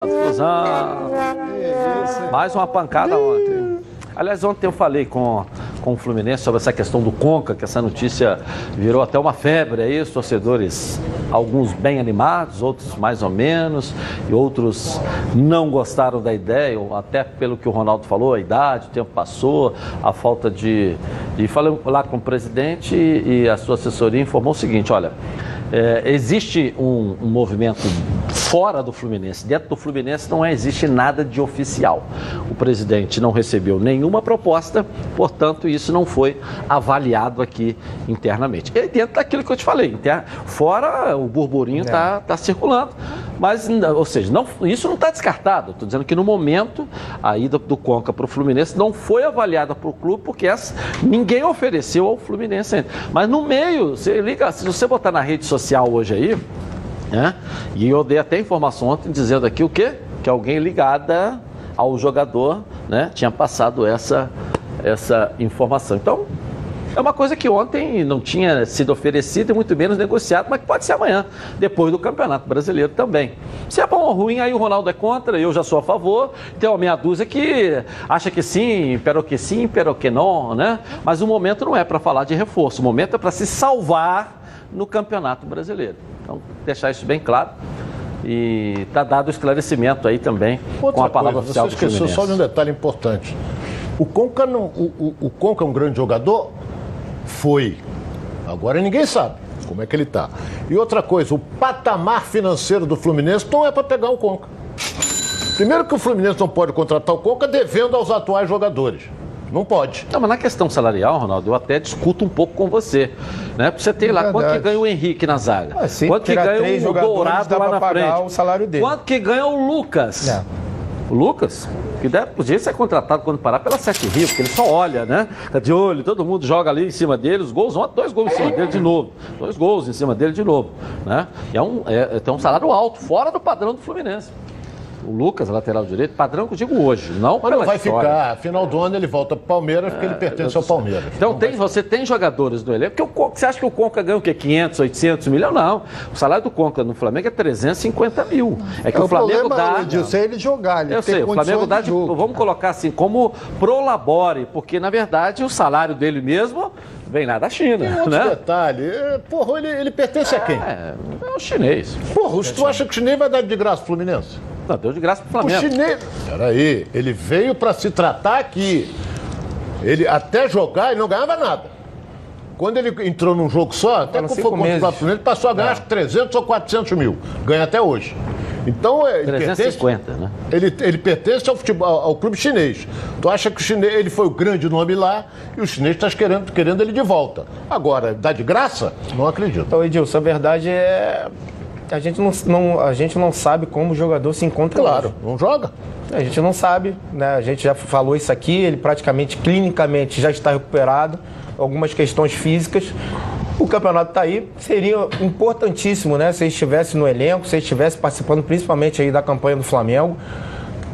Explosão. Mais uma pancada ontem. Aliás, ontem eu falei com o Fluminense sobre essa questão do Conca, que essa notícia virou até uma febre aí, os torcedores, alguns bem animados, outros mais ou menos, e outros não gostaram da ideia, até pelo que o Ronaldo falou, a idade, o tempo passou, a falta de... E falei lá com o presidente e a sua assessoria informou o seguinte, olha, existe um movimento fora do Fluminense. Dentro do Fluminense não existe nada de oficial. O presidente não recebeu nenhuma proposta, portanto, isso não foi avaliado aqui internamente. E dentro daquilo que eu te falei, fora o burburinho está circulando. Mas, ou seja, isso não está descartado. Estou dizendo que no momento a ida do Conca para o Fluminense não foi avaliada para o clube, porque ninguém ofereceu ao Fluminense ainda. Mas no meio, se você botar na rede social hoje aí, e eu dei até informação ontem dizendo aqui o quê? Que alguém ligada ao jogador, tinha passado essa informação. Então, é uma coisa que ontem não tinha sido oferecida e muito menos negociado, mas que pode ser amanhã, depois do Campeonato Brasileiro também. Se é bom ou ruim, aí o Ronaldo é contra, eu já sou a favor. Tem uma meia dúzia que acha que sim, pero que não, Mas o momento não é para falar de reforço, o momento é para se salvar no Campeonato Brasileiro. Então, deixar isso bem claro. E está dado o esclarecimento aí também com a palavra oficial do Fluminense. Você esqueceu só de um detalhe importante. O Conca é um grande jogador? Foi. Agora ninguém sabe como é que ele está. E outra coisa, o patamar financeiro do Fluminense não é para pegar o Conca. Primeiro que o Fluminense não pode contratar o Conca devendo aos atuais jogadores. Não pode. Não, mas na questão salarial, Ronaldo, eu até discuto um pouco com você. Porque você tem lá quanto que ganha o Henrique na zaga. Quanto que ganha o Dourado lá na frente. O salário dele. Quanto que ganha o Lucas. O Lucas, que podia ser contratado quando parar pela Sete Rio, porque ele só olha, Tá de olho, todo mundo joga ali em cima dele, os gols, 2 gols em cima dele de novo. 2 gols em cima dele de novo, E tem um salário alto, fora do padrão do Fluminense. O Lucas, lateral direito, padrão que eu digo hoje, não mas não vai ficar, final do ano ele volta para o Palmeiras, porque ele pertence ao Palmeiras. Então você tem jogadores no elenco, porque você acha que o Conca ganha o quê? 500, 800 milhões? Não. O salário do Conca no Flamengo é 350 mil. É que o Flamengo dá... Edilson, é ele jogar, ele eu sei, o Flamengo dá de jogo. Vamos colocar assim, como prolabore, porque na verdade o salário dele mesmo vem lá da China. Tem outro detalhe, ele pertence a quem? É o chinês. Tu acha que o chinês vai dar de graça pro Fluminense? Não, deu de graça pro Flamengo. O chinês... Peraí, ele veio para se tratar aqui. Ele até jogar, ele não ganhava nada. Quando ele entrou num jogo só, até que foi contra o Fluminense, ele passou a ganhar acho que 300 ou 400 mil. Ganha até hoje. Então, ele 350, ele pertence ao clube chinês. Tu acha que o chinês, ele foi o grande nome lá e o chinês está querendo ele de volta. Agora, dá de graça? Não acredito. Então, Edilson, a verdade é... A gente não sabe como o jogador se encontra. Claro, não joga. A gente não sabe, A gente já falou isso aqui, ele praticamente, clinicamente, já está recuperado. Algumas questões físicas. O campeonato está aí, seria importantíssimo, se ele estivesse no elenco, se ele estivesse participando principalmente aí da campanha do Flamengo.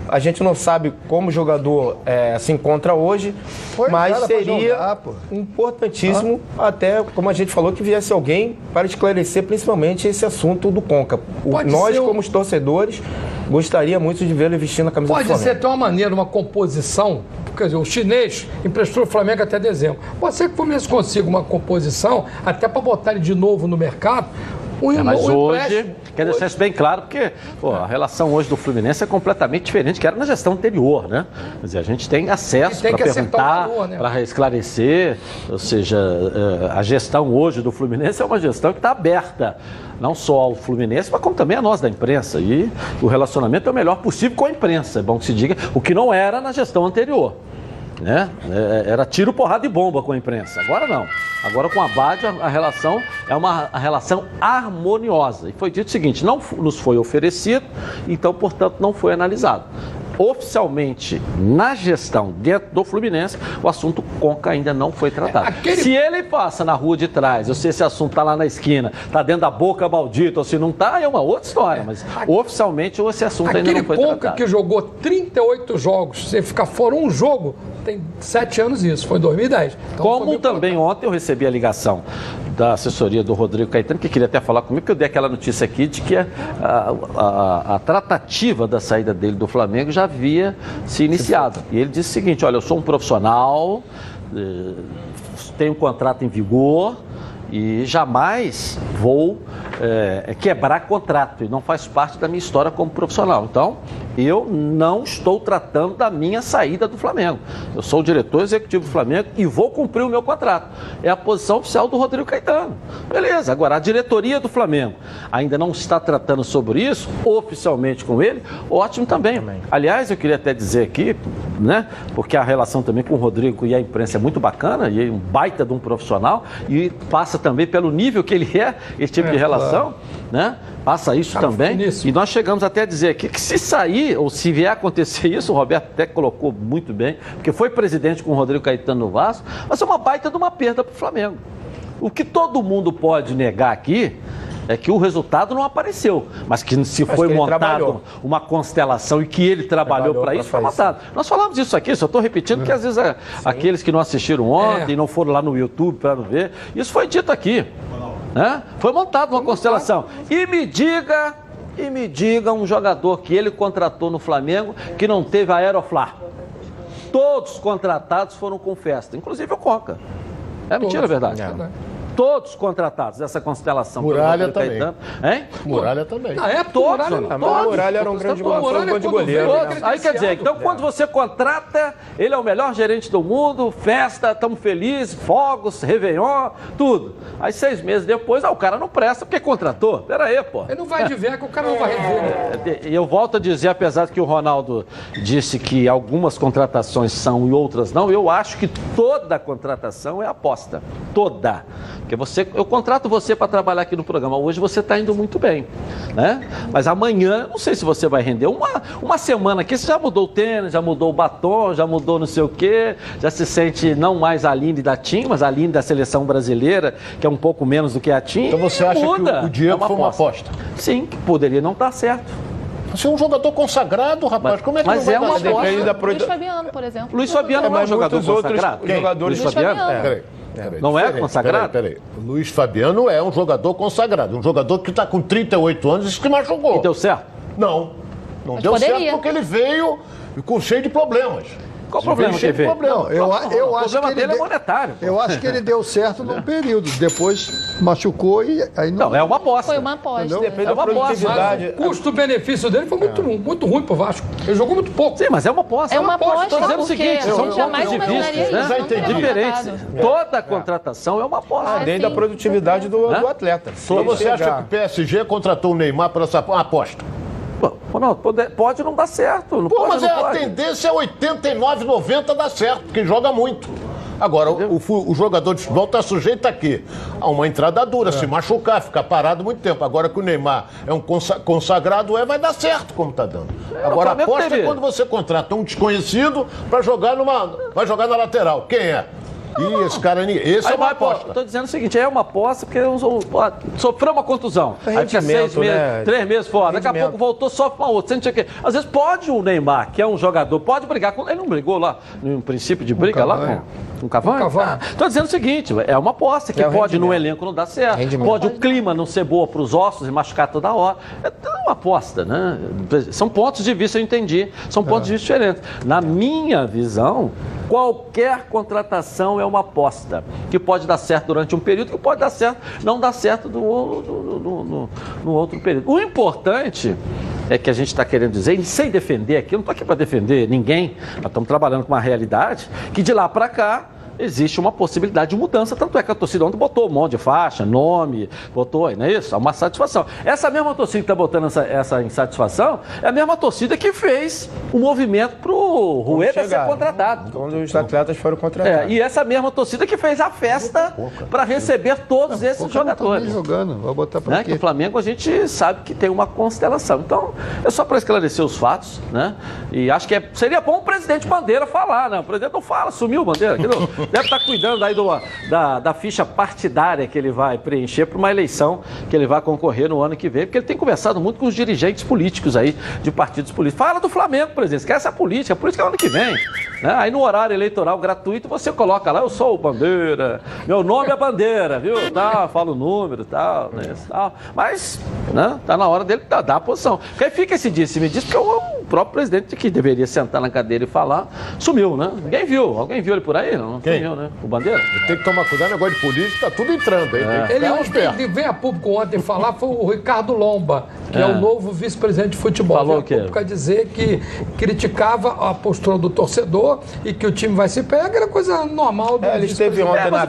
A gente não sabe como o jogador se encontra hoje, mas seria importantíssimo, até como a gente falou, que viesse alguém para esclarecer principalmente esse assunto do Conca. Nós, como os torcedores, gostaria muito de ver ele vestindo a camisa do Flamengo. Pode ser até uma maneira, uma composição, quer dizer, o chinês emprestou o Flamengo até dezembro. Pode ser que o Fluminense consiga uma composição, até para botar ele de novo no mercado. Mas hoje, quer deixar isso bem claro, porque a relação hoje do Fluminense é completamente diferente que era na gestão anterior, Quer dizer, a gente tem acesso para perguntar, para esclarecer, ou seja, a gestão hoje do Fluminense é uma gestão que está aberta, não só ao Fluminense, mas como também a nós da imprensa, e o relacionamento é o melhor possível com a imprensa, é bom que se diga, o que não era na gestão anterior. Era tiro, porrada e bomba com a imprensa. Agora não. Agora com a Abad a relação é uma relação harmoniosa. E foi dito o seguinte, não nos foi oferecido, então, portanto, não foi analisado. Oficialmente, na gestão dentro do Fluminense, o assunto Conca ainda não foi tratado. Se ele passa na rua de trás, ou se esse assunto está lá na esquina, está dentro da boca maldita, ou se não está, é uma outra história. Mas oficialmente esse assunto ainda não foi tratado. Aquele Conca que jogou 38 jogos, sem ficar fora um jogo, tem 7 anos isso, foi em 2010. Então, como também ontem eu recebi a ligação da assessoria do Rodrigo Caetano, que queria até falar comigo, porque eu dei aquela notícia aqui de que a tratativa da saída dele do Flamengo já havia se iniciado. E ele disse o seguinte: olha, eu sou um profissional, tenho um contrato em vigor e jamais vou quebrar contrato, e não faz parte da minha história como profissional. Então, eu não estou tratando da minha saída do Flamengo. Eu sou o diretor executivo do Flamengo e vou cumprir o meu contrato. É a posição oficial do Rodrigo Caetano. Beleza, agora a diretoria do Flamengo ainda não está tratando sobre isso oficialmente com ele, ótimo também. Aliás, eu queria até dizer aqui, né, porque a relação também com o Rodrigo e a imprensa é muito bacana, e é um baita de um profissional, e passa também pelo nível que ele é, esse tipo de relação, né? Passa isso também. Finíssimo. E nós chegamos até a dizer aqui que se sair, ou se vier a acontecer isso, o Roberto até colocou muito bem, porque foi presidente com o Rodrigo Caetano no Vasco, vai ser uma baita de uma perda para o Flamengo. O que todo mundo pode negar aqui é que o resultado não apareceu, mas que se foi montado uma constelação e que ele trabalhou para isso, foi montado. Nós falamos isso aqui, só estou repetindo que às vezes aqueles que não assistiram ontem, não foram lá no YouTube para ver, isso foi dito aqui. Né? Foi montada uma constelação. E me diga um jogador que ele contratou no Flamengo que não teve a Aeroflá. Todos os contratados foram com festa, inclusive o Conca. É mentira, é verdade? Todos contratados dessa constelação. Muralha também. Hein? Muralha também. Na época, todos. Muralha era um grande de goleiro. Aí quer dizer, então quando você contrata, ele é o melhor gerente do mundo, festa, estamos felizes, fogos, Réveillon, tudo. Aí 6 meses depois, o cara não presta porque contratou. Pera aí, pô. Ele não vai de ver, que o cara não vai rever. E eu volto a dizer, apesar de que o Ronaldo disse que algumas contratações são e outras não, eu acho que toda contratação é aposta. Toda. Porque eu contrato você para trabalhar aqui no programa. Hoje você está indo muito bem, né? Mas amanhã, não sei se você vai render. Uma semana aqui, você já mudou o tênis, já mudou o batom, já mudou não sei o quê, já se sente não mais a Aline da TIM, mas a Aline da seleção brasileira, que é um pouco menos do que a TIM. Então você acha que o Diego foi uma aposta? Sim, que poderia não estar certo. Você é um jogador consagrado, rapaz. Como é que mas não vai uma dar certo? Luiz Fabiano, por exemplo. Luiz Fabiano não é um jogador consagrado? Jogadores Luiz Fabiano? Peraí, não é consagrado? Peraí. O Luiz Fabiano é um jogador consagrado. Um jogador que está com 38 anos e se machucou. E deu certo? Não deu certo porque ele veio cheio de problemas. Qual o problema que ele veio? Eu acho que o problema dele é monetário. Eu acho que ele deu certo num período. Depois machucou e aí não. Não, é uma aposta. Foi uma aposta. Depende da produtividade. O custo-benefício dele foi muito ruim pro Vasco. Ele jogou muito pouco. Sim, mas é uma aposta. É uma aposta. Estou dizendo o seguinte, são jamais pontos de vista diferentes. Toda contratação é uma aposta. Além da produtividade do atleta. Então você acha que o PSG contratou o Neymar por essa aposta? Não, pode não dar certo. Não pode, mas não a pode. tendência é 89, 90 dar certo, porque joga muito. Agora, o jogador de futebol está sujeito aqui a uma entrada dura, se machucar, ficar parado muito tempo. Agora que o Neymar é um consagrado, vai dar certo como está dando. Agora, a aposta é quando você contrata um desconhecido para jogar vai jogar na lateral. Quem é? Ih, esse cara... Esse é uma aposta. Estou dizendo o seguinte, é uma aposta porque sofreu uma contusão. Aí fica 6 meses, 3 meses fora. Daqui a pouco voltou, sofre uma outra. Às vezes pode o Neymar, que é um jogador, pode brigar com... Ele não brigou lá, no princípio de briga lá com o Cavani? Estou dizendo o seguinte, é uma aposta que pode no elenco não dar certo. Pode o clima não ser boa para os ossos e machucar toda hora. É uma aposta, né? São pontos de vista, eu entendi. São pontos de vista diferentes. Na minha visão, qualquer contratação é uma aposta, que pode dar certo durante um período, que pode dar certo, não dar certo no outro período. O importante é que a gente está querendo dizer, e sem defender aqui, eu não estou aqui para defender ninguém, nós estamos trabalhando com uma realidade que de lá para cá existe uma possibilidade de mudança, tanto é que a torcida ontem botou um monte de faixa, nome, botou, não é isso? É uma satisfação. Essa mesma torcida que está botando essa insatisfação é a mesma torcida que fez o movimento para o Rueda ser contratado. Quando os atletas foram contratados. E essa mesma torcida que fez a festa para receber todos esses jogadores. Jogando. Vou botar para que o Flamengo a gente sabe que tem uma constelação. Então, é só para esclarecer os fatos, né? E acho que seria bom o presidente Bandeira falar, né? O presidente não fala, sumiu o Bandeira. Deve estar cuidando aí da ficha partidária que ele vai preencher para uma eleição que ele vai concorrer no ano que vem, porque ele tem conversado muito com os dirigentes políticos aí, de partidos políticos. Fala do Flamengo, presidente, esquece a política é o ano que vem. Né? Aí no horário eleitoral gratuito você coloca lá, eu sou o Bandeira, meu nome é Bandeira, viu? Tá, fala o número e tal, né? Mas, né, tá na hora dele dar a posição. Porque aí fica esse disse-me-disse, porque o próprio presidente que deveria sentar na cadeira e falar, sumiu, né? Ninguém viu. Alguém viu ele por aí? Não viu, né? O Bandeira? Tem que tomar cuidado, negócio de política, tá tudo entrando aí. Tem que Ele ficar esperto. veio a público ontem falar, foi o Ricardo Lomba, que é o novo vice-presidente de futebol. Falou o quê? Veio a público a dizer que criticava a postura do torcedor e que o time vai se pegar, aquela coisa normal. Ele esteve ontem na